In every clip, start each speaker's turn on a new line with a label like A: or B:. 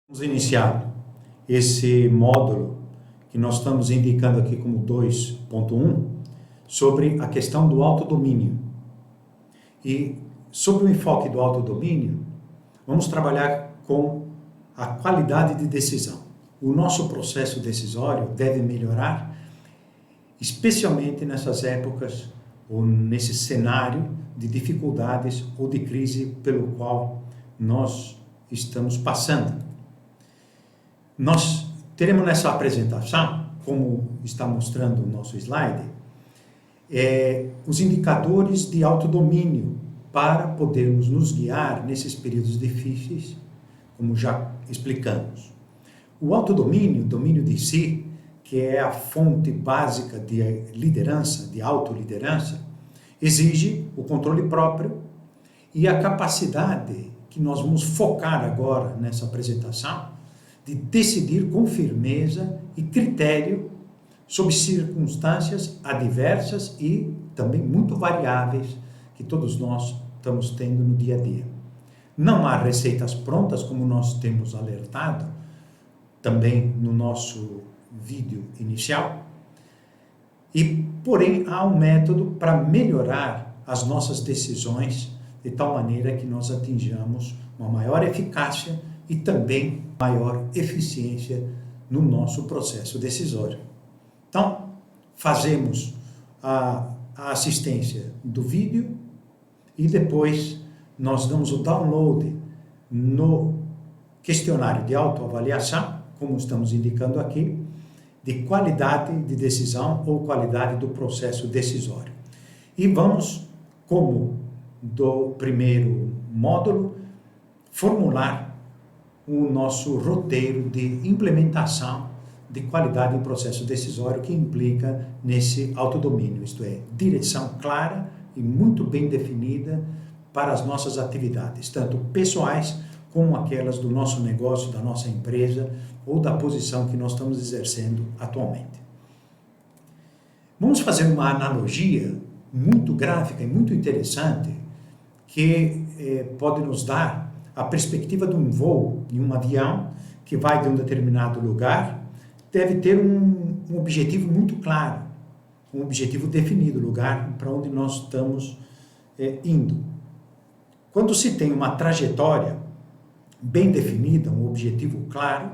A: Vamos iniciar esse módulo que nós estamos indicando aqui como 2.1 sobre a questão do autodomínio. E sobre o enfoque do autodomínio, vamos trabalhar com a qualidade de decisão. O nosso processo decisório deve melhorar, especialmente nessas épocas ou nesse cenário de dificuldades ou de crise pelo qual nós estamos passando. Nós teremos nessa apresentação, como está mostrando o nosso slide, os indicadores de autodomínio para podermos nos guiar nesses períodos difíceis, como já explicamos. O autodomínio, domínio de si, que é a fonte básica de liderança, de autoliderança, exige o controle próprio e a capacidade que nós vamos focar agora nessa apresentação de decidir com firmeza e critério sob circunstâncias adversas e também muito variáveis que todos nós estamos tendo no dia a dia. Não há receitas prontas, como nós temos alertado também no nosso vídeo inicial, porém há um método para melhorar as nossas decisões de tal maneira que nós atinjamos uma maior eficácia e também maior eficiência no nosso processo decisório. Então, fazemos a assistência do vídeo e depois nós damos o download no questionário de autoavaliação, como estamos indicando aqui, de qualidade de decisão ou qualidade do processo decisório. E vamos, como do primeiro módulo, formular o nosso roteiro de implementação de qualidade em processo decisório que implica nesse autodomínio, isto é, direção clara e muito bem definida para as nossas atividades, tanto pessoais como aquelas do nosso negócio, da nossa empresa ou da posição que nós estamos exercendo atualmente. Vamos fazer uma analogia muito gráfica e muito interessante que pode nos dar a perspectiva de um voo em um avião que vai de um determinado lugar, deve ter um objetivo muito claro, um objetivo definido, lugar para onde nós estamos indo. Quando se tem uma trajetória bem definida, um objetivo claro,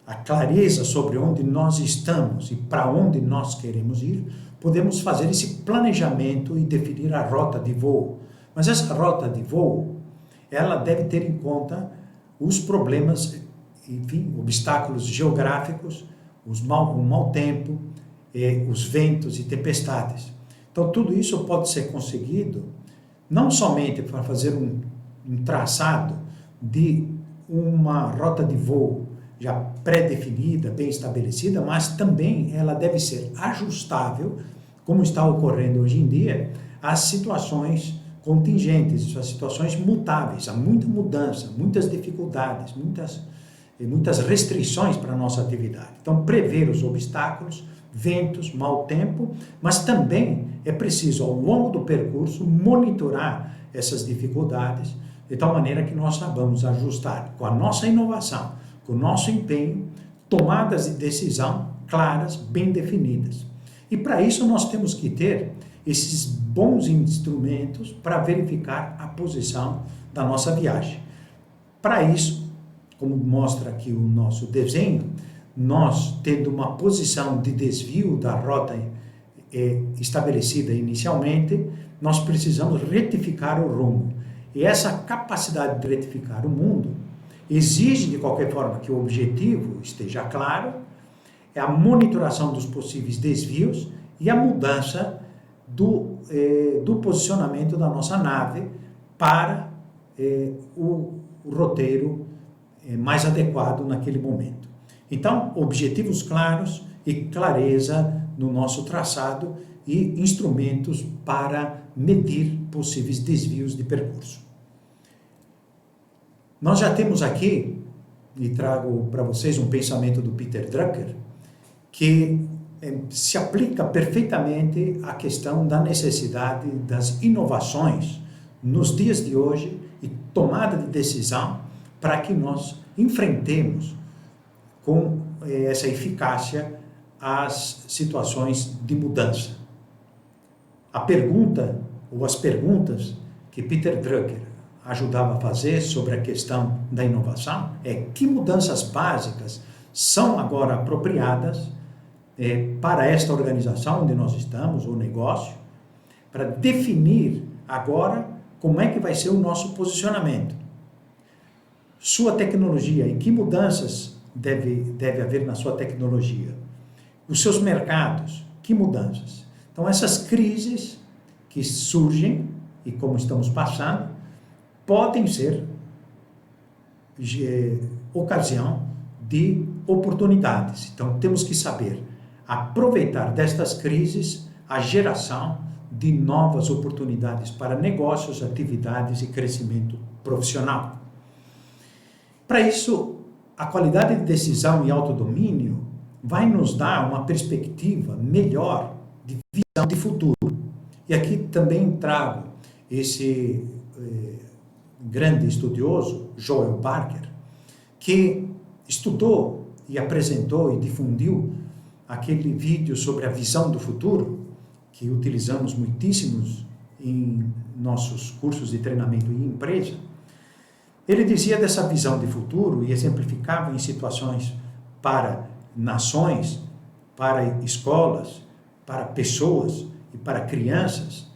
A: a clareza sobre onde nós estamos e para onde nós queremos ir, podemos fazer esse planejamento e definir a rota de voo. Mas essa rota de voo, ela deve ter em conta os problemas, enfim, obstáculos geográficos, o mau tempo, os ventos e tempestades. Então, tudo isso pode ser conseguido não somente para fazer um traçado de uma rota de voo já pré-definida, bem estabelecida, mas também ela deve ser ajustável, como está ocorrendo hoje em dia, às situações contingentes, às situações mutáveis. Há muita mudança, muitas dificuldades, muitas restrições para a nossa atividade. Então, prever os obstáculos, ventos, mau tempo, mas também é preciso, ao longo do percurso, monitorar essas dificuldades, de tal maneira que nós saibamos ajustar com a nossa inovação, com o nosso empenho, tomadas de decisão claras, bem definidas. E para isso nós temos que ter esses bons instrumentos para verificar a posição da nossa viagem. Para isso, como mostra aqui o nosso desenho, nós tendo uma posição de desvio da rota estabelecida inicialmente, nós precisamos retificar o rumo. E essa capacidade de retificar o mundo exige, de qualquer forma, que o objetivo esteja claro, é a monitoração dos possíveis desvios e a mudança do posicionamento da nossa nave para o roteiro mais adequado naquele momento. Então, objetivos claros e clareza no nosso traçado e instrumentos para medir possíveis desvios de percurso. Nós já temos aqui, e trago para vocês um pensamento do Peter Drucker, que se aplica perfeitamente à questão da necessidade das inovações nos dias de hoje e tomada de decisão para que nós enfrentemos com essa eficácia as situações de mudança. A pergunta, ou as perguntas que Peter Drucker ajudava a fazer sobre a questão da inovação é: que mudanças básicas são agora apropriadas para esta organização onde nós estamos, ou negócio, para definir agora como é que vai ser o nosso posicionamento. Sua tecnologia, e que mudanças deve haver na sua tecnologia? Os seus mercados, que mudanças? Então, essas crises que surgem, e como estamos passando, podem ser ocasião de oportunidades. Então, temos que saber aproveitar destas crises a geração de novas oportunidades para negócios, atividades e crescimento profissional. Para isso, a qualidade de decisão e autodomínio vai nos dar uma perspectiva melhor de visão de futuro. E aqui também trago esse grande estudioso, Joel Barker, que estudou e apresentou e difundiu aquele vídeo sobre a visão do futuro, que utilizamos muitíssimos em nossos cursos de treinamento em empresa. Ele dizia dessa visão de futuro e exemplificava em situações para nações, para escolas, para pessoas e para crianças,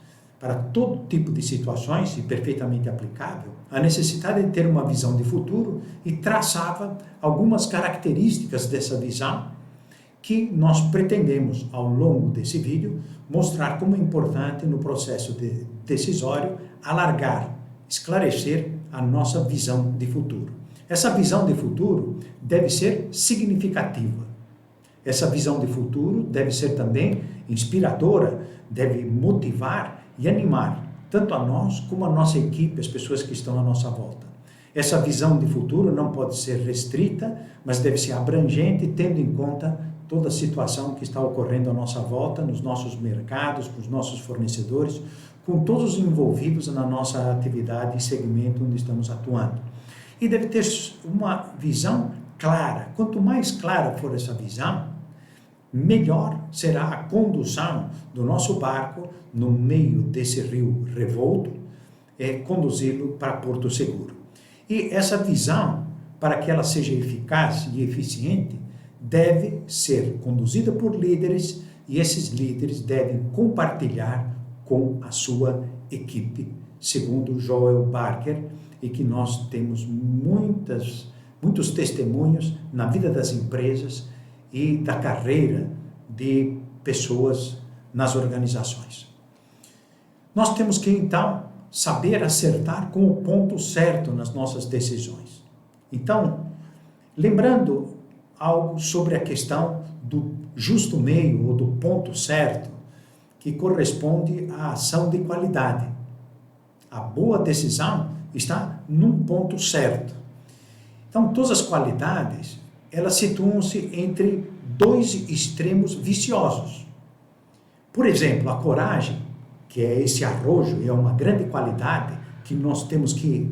A: para todo tipo de situações e perfeitamente aplicável, a necessidade de ter uma visão de futuro, e traçava algumas características dessa visão que nós pretendemos, ao longo desse vídeo, mostrar como é importante no processo decisório alargar, esclarecer a nossa visão de futuro. Essa visão de futuro deve ser significativa. Essa visão de futuro deve ser também inspiradora, deve motivar e animar tanto a nós como a nossa equipe, as pessoas que estão à nossa volta. Essa visão de futuro não pode ser restrita, mas deve ser abrangente, tendo em conta toda a situação que está ocorrendo à nossa volta, nos nossos mercados, com os nossos fornecedores, com todos os envolvidos na nossa atividade e segmento onde estamos atuando. E deve ter uma visão clara. Quanto mais clara for essa visão, melhor será a condução do nosso barco no meio desse rio revolto, conduzi-lo para Porto Seguro. E essa visão, para que ela seja eficaz e eficiente, deve ser conduzida por líderes, e esses líderes devem compartilhar com a sua equipe, segundo Joel Barker, e que nós temos muitos testemunhos na vida das empresas e da carreira de pessoas nas organizações. Nós temos que, então, saber acertar com o ponto certo nas nossas decisões. Então, lembrando algo sobre a questão do justo meio ou do ponto certo, que corresponde à ação de qualidade. A boa decisão está num ponto certo. Então, todas as qualidades, elas situam-se entre dois extremos viciosos. Por exemplo, a coragem, que é esse arrojo, é uma grande qualidade que nós temos que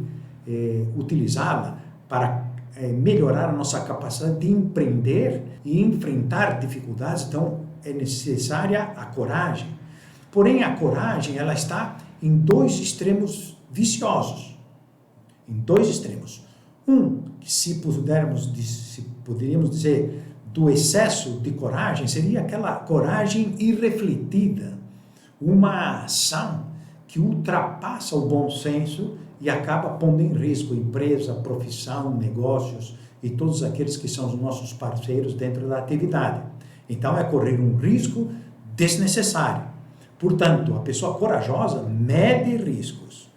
A: utilizá-la para melhorar a nossa capacidade de empreender e enfrentar dificuldades. Então, é necessária a coragem. Porém, a coragem, ela está em dois extremos viciosos. Em dois extremos. Um, que se poderíamos dizer, do excesso de coragem, seria aquela coragem irrefletida. Uma ação que ultrapassa o bom senso e acaba pondo em risco empresa, profissão, negócios e todos aqueles que são os nossos parceiros dentro da atividade. Então, é correr um risco desnecessário. Portanto, a pessoa corajosa mede riscos,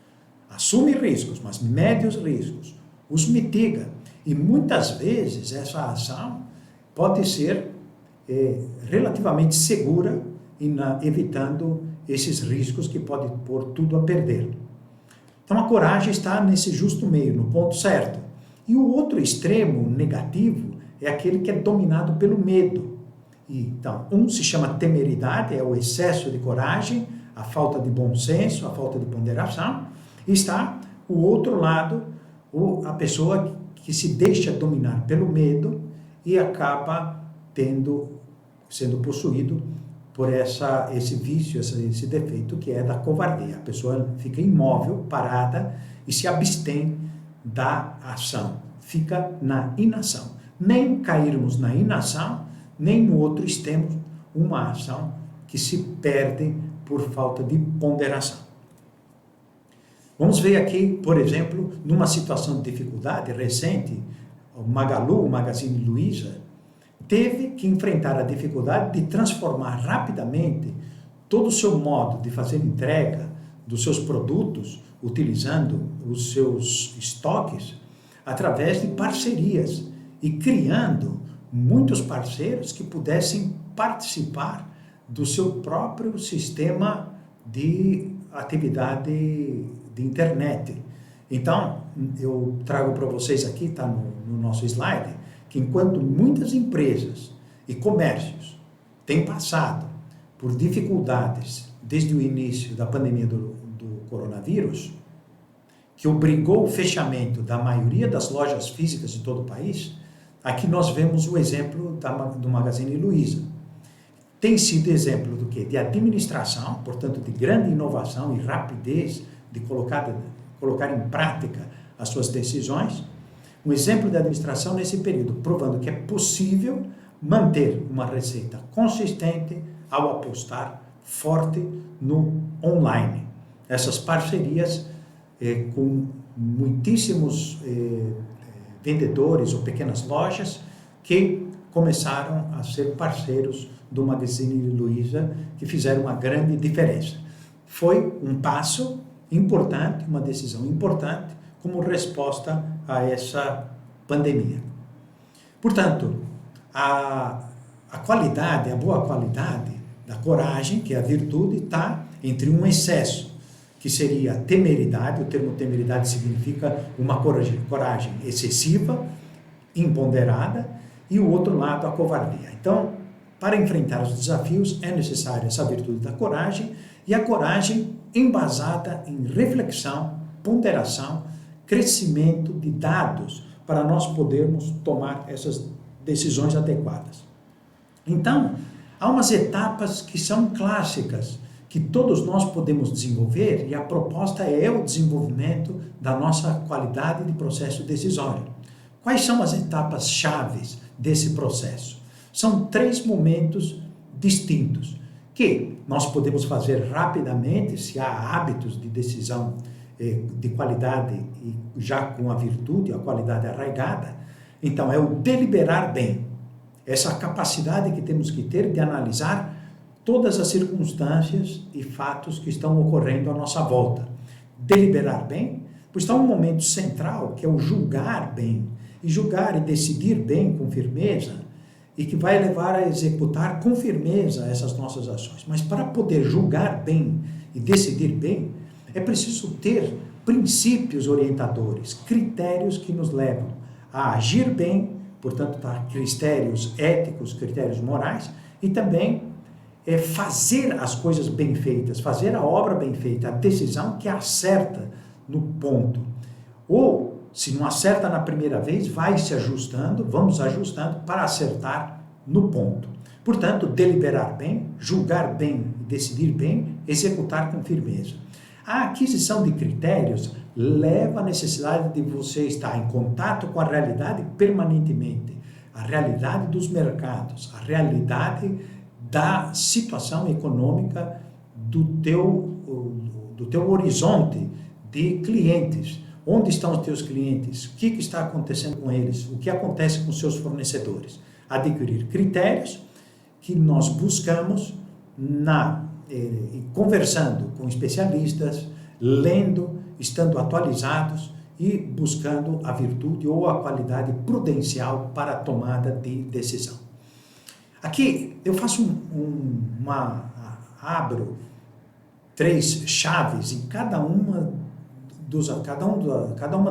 A: assume riscos, mas mede os riscos, os mitiga. E muitas vezes essa ação pode ser relativamente segura, evitando esses riscos que podem pôr tudo a perder. Então, a coragem está nesse justo meio, no ponto certo. E o outro extremo negativo é aquele que é dominado pelo medo. Então, um se chama temeridade, é o excesso de coragem, a falta de bom senso, a falta de ponderação. E está o outro lado, a pessoa que se deixa dominar pelo medo e acaba sendo possuído por esse vício, esse defeito que é da covardia. A pessoa fica imóvel, parada e se abstém da ação, fica na inação. Nem cairmos na inação, nem no outro extremo, uma ação que se perde por falta de ponderação. Vamos ver aqui, por exemplo, numa situação de dificuldade recente, o Magalu, o Magazine Luiza, teve que enfrentar a dificuldade de transformar rapidamente todo o seu modo de fazer entrega dos seus produtos, utilizando os seus estoques, através de parcerias e criando muitos parceiros que pudessem participar do seu próprio sistema de atividade de internet. Então, eu trago para vocês aqui, está no nosso slide, que enquanto muitas empresas e comércios têm passado por dificuldades desde o início da pandemia do coronavírus, que obrigou o fechamento da maioria das lojas físicas de todo o país, aqui nós vemos o exemplo do Magazine Luiza. Tem sido exemplo do quê? De administração, portanto, de grande inovação e rapidez de colocar em prática as suas decisões. Um exemplo de administração nesse período, provando que é possível manter uma receita consistente ao apostar forte no online. Essas parcerias com muitíssimos vendedores ou pequenas lojas que começaram a ser parceiros do Magazine Luiza, que fizeram uma grande diferença. Foi um passo importante, uma decisão importante, como resposta a essa pandemia. Portanto, a qualidade, a boa qualidade da coragem, que é a virtude, está entre um excesso, que seria temeridade. O termo temeridade significa uma coragem excessiva, imponderada, e o outro lado, a covardia. Então, para enfrentar os desafios, é necessária essa virtude da coragem, e a coragem embasada em reflexão, ponderação, crescimento de dados, para nós podermos tomar essas decisões adequadas. Então, há umas etapas que são clássicas, que todos nós podemos desenvolver, e a proposta é o desenvolvimento da nossa qualidade de processo decisório. Quais são as etapas chaves desse processo? São 3 momentos distintos, que nós podemos fazer rapidamente, se há hábitos de decisão de qualidade e já com a virtude, a qualidade arraigada. Então, é o deliberar bem, essa capacidade que temos que ter de analisar todas as circunstâncias e fatos que estão ocorrendo à nossa volta. Deliberar bem, pois está um momento central, que é o julgar bem, e julgar e decidir bem com firmeza, e que vai levar a executar com firmeza essas nossas ações. Mas para poder julgar bem e decidir bem, é preciso ter princípios orientadores, critérios que nos levam a agir bem, portanto, critérios éticos, critérios morais, e também fazer as coisas bem feitas, fazer a obra bem feita, a decisão que acerta no ponto. Ou, se não acerta na primeira vez, vai se ajustando, vamos ajustando para acertar no ponto. Portanto, deliberar bem, julgar bem, decidir bem, executar com firmeza. A aquisição de critérios leva à necessidade de você estar em contato com a realidade permanentemente, a realidade dos mercados, a realidade da situação econômica do teu horizonte de clientes. Onde estão os teus clientes? O que está acontecendo com eles? O que acontece com os seus fornecedores? Adquirir critérios que nós buscamos conversando com especialistas, lendo, estando atualizados e buscando a virtude ou a qualidade prudencial para a tomada de decisão. Aqui eu faço abro 3 chaves em cada uma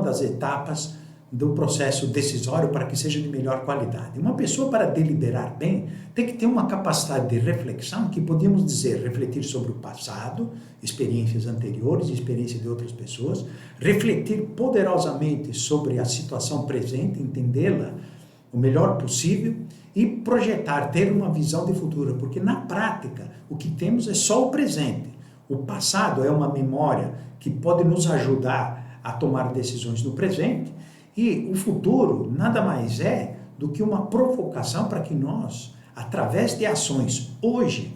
A: das etapas do processo decisório para que seja de melhor qualidade. Uma pessoa, para deliberar bem, tem que ter uma capacidade de reflexão que podemos dizer, refletir sobre o passado, experiências anteriores, experiência de outras pessoas, refletir poderosamente sobre a situação presente, entendê-la o melhor possível e projetar, ter uma visão de futuro, porque na prática o que temos é só o presente. O passado é uma memória que pode nos ajudar a tomar decisões no presente, e o futuro nada mais é do que uma provocação para que nós, através de ações hoje,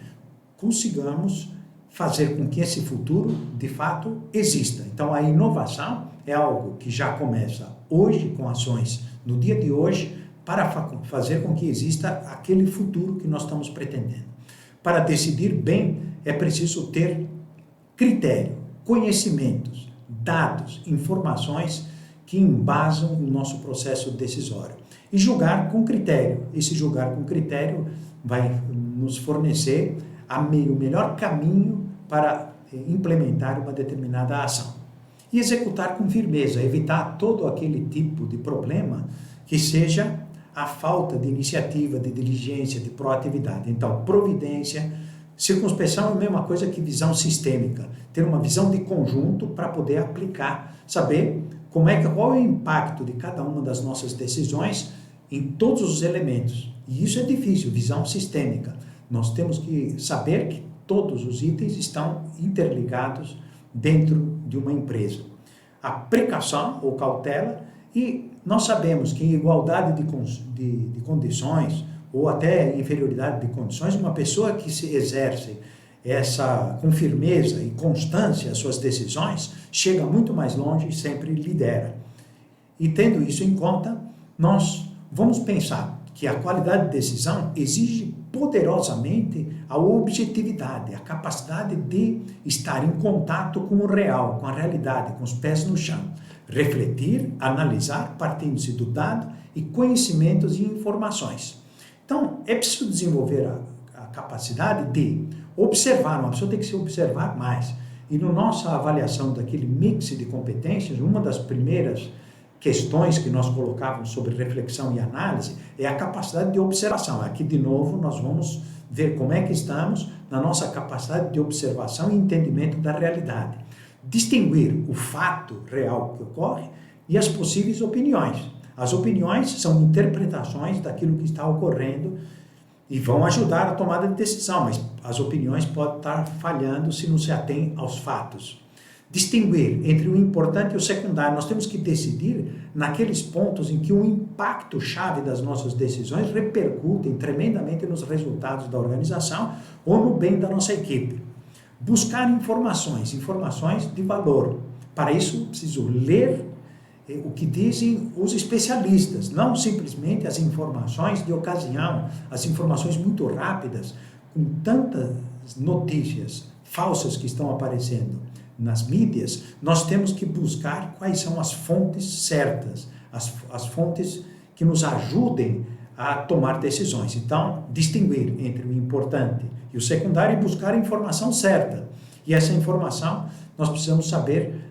A: consigamos fazer com que esse futuro, de fato, exista. Então, a inovação é algo que já começa hoje, com ações no dia de hoje, para fazer com que exista aquele futuro que nós estamos pretendendo. Para decidir bem, é preciso ter critério, conhecimentos, dados, informações que embasam o nosso processo decisório. E julgar com critério. Esse julgar com critério vai nos fornecer o melhor caminho para implementar uma determinada ação. E executar com firmeza, evitar todo aquele tipo de problema que seja a falta de iniciativa, de diligência, de proatividade. Então, providência, circunspeção é a mesma coisa que visão sistêmica. Ter uma visão de conjunto para poder aplicar, saber qual é o impacto de cada uma das nossas decisões em todos os elementos. E isso é difícil, visão sistêmica. Nós temos que saber que todos os itens estão interligados dentro de uma empresa. A precaução ou cautela, e nós sabemos que em igualdade de condições, ou até inferioridade de condições, uma pessoa que se exerce com firmeza e constância as suas decisões, chega muito mais longe e sempre lidera. E tendo isso em conta, nós vamos pensar que a qualidade de decisão exige poderosamente a objetividade, a capacidade de estar em contato com o real, com a realidade, com os pés no chão. Refletir, analisar, partindo-se do dado e conhecimentos e informações. Então, é preciso desenvolver a capacidade de observar, uma pessoa tem que se observar mais. E na nossa avaliação daquele mix de competências, uma das primeiras questões que nós colocávamos sobre reflexão e análise é a capacidade de observação. Aqui, de novo, nós vamos ver como é que estamos na nossa capacidade de observação e entendimento da realidade. Distinguir o fato real que ocorre e as possíveis opiniões. As opiniões são interpretações daquilo que está ocorrendo e vão ajudar a tomada de decisão, mas as opiniões podem estar falhando se não se atém aos fatos. Distinguir entre o importante e o secundário. Nós temos que decidir naqueles pontos em que o impacto-chave das nossas decisões repercutem tremendamente nos resultados da organização ou no bem da nossa equipe. Buscar informações de valor. Para isso, preciso ler o que dizem os especialistas, não simplesmente as informações de ocasião, as informações muito rápidas, com tantas notícias falsas que estão aparecendo nas mídias. Nós temos que buscar quais são as fontes certas, as fontes que nos ajudem a tomar decisões. Então, distinguir entre o importante e o secundário e buscar a informação certa. E essa informação, nós precisamos saber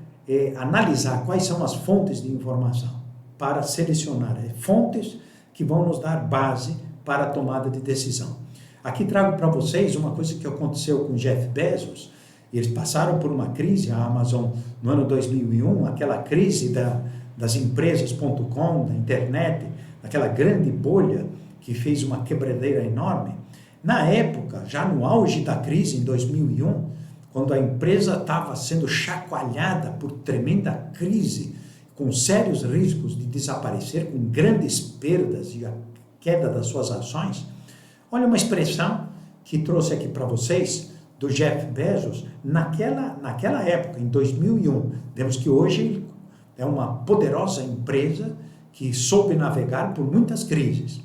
A: analisar quais são as fontes de informação para selecionar fontes que vão nos dar base para a tomada de decisão. Aqui trago para vocês uma coisa que aconteceu com Jeff Bezos. Eles passaram por uma crise, a Amazon, no ano 2001, aquela crise das empresas.com, da internet, aquela grande bolha que fez uma quebradeira enorme. Na época, já no auge da crise, em 2001, quando a empresa estava sendo chacoalhada por tremenda crise, com sérios riscos de desaparecer, com grandes perdas e a queda das suas ações, olha uma expressão que trouxe aqui para vocês, do Jeff Bezos, naquela época, em 2001. Vemos que hoje é uma poderosa empresa que soube navegar por muitas crises.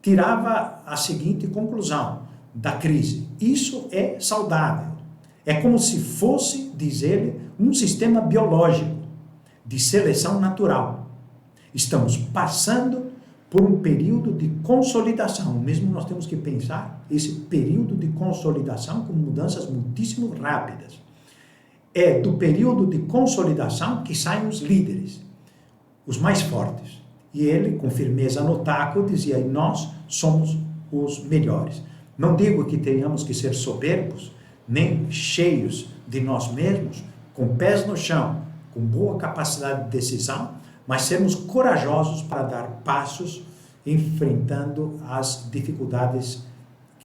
A: Tirava a seguinte conclusão da crise: isso é saudável. É como se fosse, diz ele, um sistema biológico de seleção natural. Estamos passando por um período de consolidação. Mesmo nós temos que pensar esse período de consolidação com mudanças muitíssimo rápidas. É do período de consolidação que saem os líderes. os mais fortes. E ele, com firmeza no taco, dizia: nós somos os melhores. Não digo que tenhamos que ser soberbos, nem cheios de nós mesmos, com pés no chão, com boa capacidade de decisão, mas sermos corajosos para dar passos enfrentando as dificuldades